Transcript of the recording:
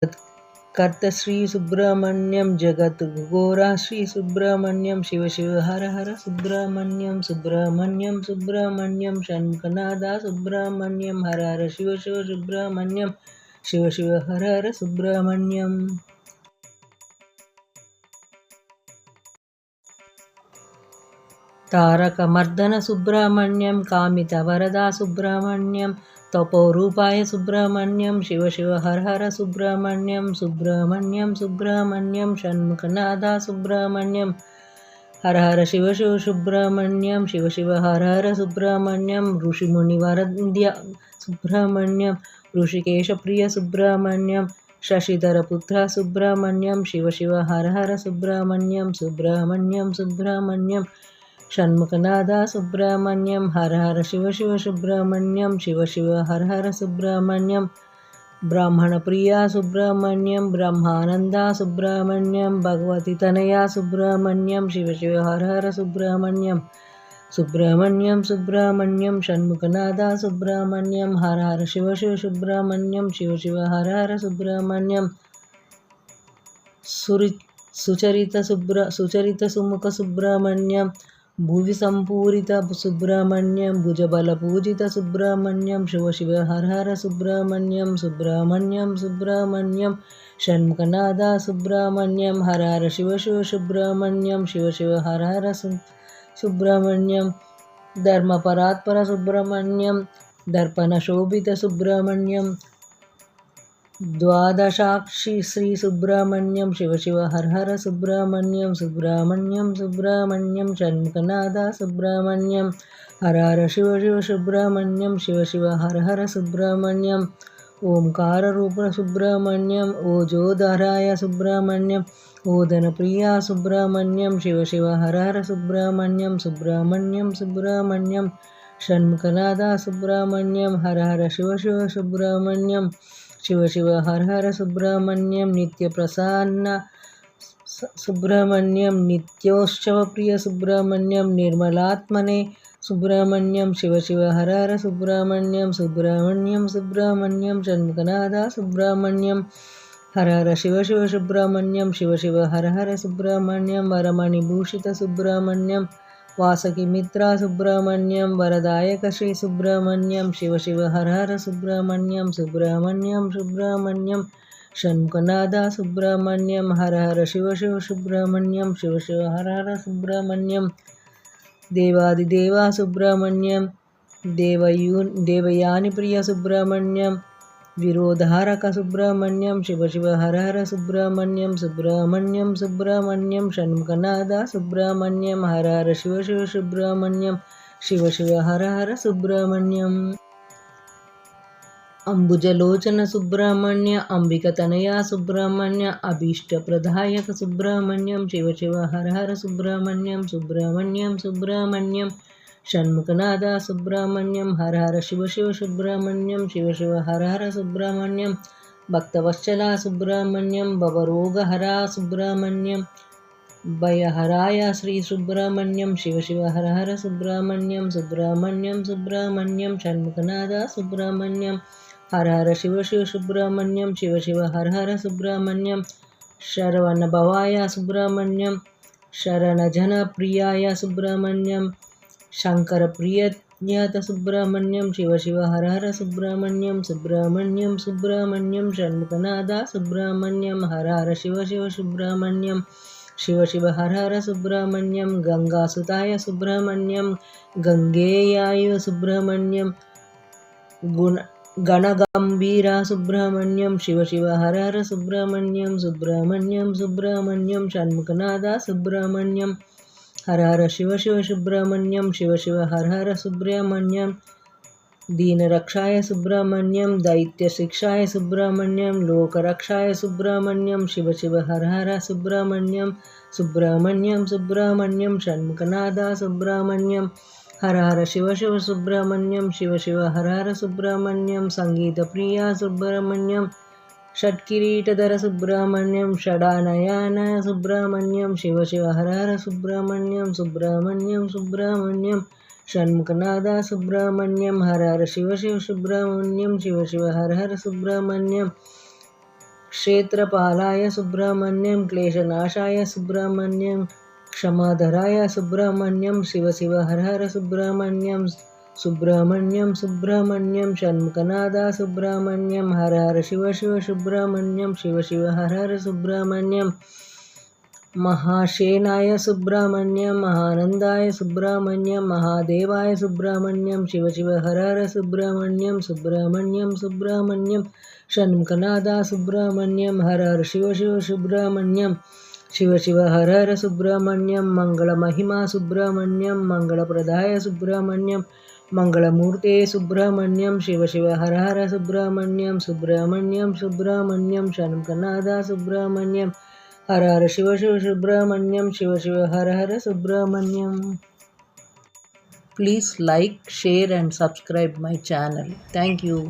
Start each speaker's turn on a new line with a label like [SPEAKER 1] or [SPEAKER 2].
[SPEAKER 1] कर्त श्री सुब्रह्मण्यम जगत गोरा श्री सुब्रह्मण्यम शिव शिव हर हर सुब्रह्मण्यम सुब्रह्मण्यम सुब्रह्मण्यम षण्मुखनादा सुब्रह्मण्यम हर हर शिव शिव सुब्रह्मण्यम शिव शिव हर हर सुब्रह्मण्यम। तारकमर्दन सुब्रह्मण्यम कामितवरदा सुब्रह्मण्यम तपोरूपाय सुब्रह्मण्यम शिव शिव हर हर सुब्रह्मण्यम सुब्रह्मण्यम सुब्रह्मण्यम षण्मुखनादा सुब्रह्मण्यम हर हर शिव शिव सुब्रह्मण्यम शिव शिव हर हर सुब्रह्मण्यम ऋषिमुनिवरद्य सुब्रह्मण्यम ऋषिकेश प्रिय सुब्रह्मण्यम शशिधरपुत्र सुब्रह्मण्यम शिव शिव हर हर सुब्रह्मण्यम सुब्रह्मण्यम सुब्रह्मण्यम षण्मुखनादा सुब्रह्मण्यम हर हर शिव शिव सुब्रह्मण्यम शिव शिव हर हर सुब्रह्मण्यम ब्राह्मणप्रिया सुब्रह्मण्यम ब्रह्मानंदा सुब्रह्मण्यम भगवती तनया सुब्रह्मण्यम शिव शिव हर हर सुब्रह्मण्यम सुब्रह्मण्यम सुब्रह्मण्यम षण्मुखनादा सुब्रह्मण्यम हर हर शिव शिव सुब्रह्मण्यम शिव शिव हर हर सुब्रह्मण्यम सुचरित सुमुख सुब्रह्मण्यम भुवि संपूरित सुब्रह्मण्यम भुजबल पूजित सुब्रह्मण्यम शिव शिव हर हर सुब्रह्मण्यम सुब्रह्मण्यम सुब्रह्मण्यम षण्मुखनादा सुब्रह्मण्यम हर हर शिव शिव सुब्रह्मण्यम शिव शिव हर हर सुब्रह्मण्यम धर्मपरात्पर सुब्रह्मण्यम दर्पण शोभित सुब्रह्मण्यम द्वादशाक्षी श्री सुब्रह्मण्यम शिव शिव हर हर सुब्रह्मण्यम सुब्रह्मण्यम सुब्रह्मण्यम षण्मुखनादा सुब्रह्मण्यम हर हर शिव शिव सुब्रह्मण्यम शिव शिव हर हर सुब्रह्मण्यम ओंकार रूप सुब्रह्मण्यम ओजोधराय सुब्रह्मण्यम ओदन प्रिया सुब्रह्मण्यम शिव शिव हर हर सुब्रह्मण्यम सुब्रह्मण्यम सुब्रह्मण्यम षण्मुखनादा सुब्रह्मण्यम हर हर शिव शिव सुब्रह्मण्यम शिव शिव हर हर सुब्रह्मण्यम नित्य प्रसन्न सुब्रह्मण्यम नित्योत्सव प्रिय सुब्रह्मण्यम निर्मलात्मने सुब्रह्मण्यम शिव शिव हर हर सुब्रह्मण्यम सुब्रह्मण्यम सुब्रह्मण्यम षण्मुखनादा सुब्रह्मण्यम हर हर शिव शिव सुब्रह्मण्यम शिव शिव हर हर सुब्रह्मण्यम वरमणिभूषित सुब्रह्मण्यम वासकी मित्रा सुब्रह्मण्यम वरदायक श्री सुब्रह्मण्यम शिव शिव हर हर सुब्रह्मण्यम सुब्रह्मण्यम सुब्रह्मण्यम षण्मुखनादा सुब्रह्मण्यम हर हर शिव शिव सुब्रह्मण्यम शिव शिव हर हर सुब्रह्मण्यम देवादिदेवा सुब्रह्मण्यम देवयानी प्रिय सुब्रह्मण्यम विरोधारक सुब्रह्मण्यम शिव शिव हर हर सुब्रह्मण्यम सुब्रह्मण्यम सुब्रह्मण्यम षण्मुखनादा सुब्रह्मण्यम हर हर शिव शिव सुब्रह्मण्यम शिव शिव हर हर सुब्रह्मण्यम अंबुजलोचन सुब्रह्मण्य अंबिकतनया सुब्रह्मण्य अभीष्टप्रदायक सुब्रह्मण्यम शिव शिव हर हर सुब्रह्मण्यम सुब्रह्मण्यम सुब्रह्मण्यम षण्मुखनादा सुब्रह्मण्यम हर हर शिव शिव सुब्रह्मण्यम शिव शिव हर हर सुब्रह्मण्यम भक्तवत्सला सुब्रह्मण्यम भवरोगहरा सुब्रह्मण्यम भयहराय श्री सुब्रह्मण्यम शिव शिव हर हर सुब्रह्मण्यम सुब्रह्मण्यम सुब्रह्मण्यम षण्मुखनादा सुब्रह्मण्यम हर हर शिव शिव सुब्रह्मण्यम शिव शिव हर हर सुब्रह्मण्यम शरवण भवाय सुब्रह्मण्यम शरणजन प्रियाय सुब्रह्मण्यम शंकर प्रियज्ञात सुब्रह्मण्यम शिव शिव हर हर सुब्रह्मण्यम सुब्रह्मण्यम सुब्रह्मण्यम षण्मुखनादा सुब्रह्मण्यम हर हर शिव शिव सुब्रह्मण्यम शिव शिव हर हर सुब्रह्मण्यम गंगासुताय सुब्रह्मण्यम गंगेयाय सुब्रह्मण्यम गणगंभीरा सुब्रह्मण्यम शिव शिव हर हर सुब्रह्मण्यम सुब्रह्मण्यम सुब्रह्मण्यम षण्मुखनादा सुब्रह्मण्यम हर हर शिव शिव सुब्रह्मण्यम शिव शिव हर हर सुब्रह्मण्यम दीनरक्षाय सुब्रह्मण्यम दैत्यशिक्षाय सुब्रह्मण्यम लोकरक्षाय सुब्रह्मण्यम शिव शिव हर हर सुब्रह्मण्यम सुब्रह्मण्यम सुब्रह्मण्यम षण्मुखनादा सुब्रह्मण्यम हर हर शिव शिव सुब्रह्मण्यम शिव शिव हर हर सुब्रह्मण्यम संगीत प्रिया सुब्रह्मण्यम षट्किरीटधर सुब्रह्मण्यम षडानयन सुब्रह्मण्यम शिव शिव हर हर सुब्रह्मण्यम सुब्रह्मण्यम सुब्रह्मण्यम षण्मुखनादा सुब्रह्मण्यम हर हर शिव शिव सुब्रह्मण्यम शिव शिव हर हर सुब्रह्मण्यम क्षेत्रपालाय सुब्रह्मण्यं क्लेशनाशाय सुब्रह्मण्यं क्षमाधराय सुब्रह्मण्यं शिव शिव हर हर सुब्रह्मण्यं सुब्रह्मण्यं सुब्रह्मण्यं षण्मुखनादा सुब्रह्मण्यं हर हर शिव शिव सुब्रह्मण्यं शिव शिव हर हर सुब्रह्मण्यं महाशेनाय सुब्रह्मण्यं महानंदाय सुब्रह्मण्यं महादेवाय सुब्रह्मण्यं शिव शिव हर हर सुब्रह्मण्यं सुब्रह्मण्यं सुब्रह्मण्यं षण्मुखनादा सुब्रह्मण्यं हर हर शिव शिव सुब्रह्मण्यं शिव शिव हर हर सुब्रह्मण्यं मंगलमहिमा सुब्रह्मण्यं मंगलप्रदाय सुब्रह्मण्यं मंगलमूर्ते सुब्रह्मण्यं शिव शिव हर हर सुब्रह्मण्यं सुब्रह्मण्यं सुब्रह्मण्यं षण्मुखनादा सुब्रह्मण्यं हर हर शिव शिव सुब्रह्मण्यम शिव शिव हर हर Subrahmanyam. Please like, share and subscribe my channel. Thank you.